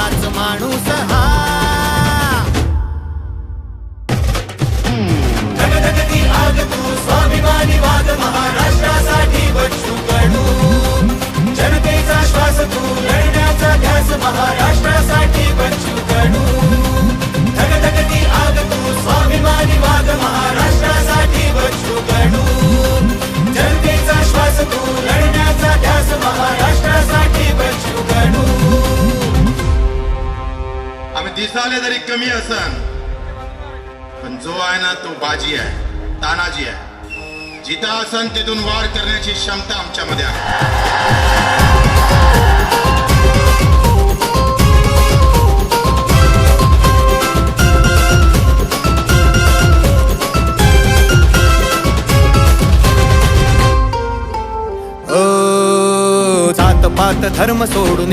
आपलाच माणूस हा. धगधगती आग तू स्वाभिमानी वाघ महाराष्ट्रासाठी बच्चू कडू. जनतेचा श्वास तू लढण्याचा ध्यास महाराष्ट्रासाठी बच्चू कडू. धगधगती आग तू स्वाभिमानी वाघ महाराष्ट्रासाठी बच्चू कडू. जनतेचा श्वास तू लढण्याचा ध्यास महाराष्ट्रासाठी बच्चू कडू. आम्ही दिसाले जरी कमी असन पण जो आहे ना तो बाजी आहे, तानाजी आहे. जिथं असन तिथून वार करण्याची क्षमता आमच्यामध्ये आहे. जात पात धर्म सोडून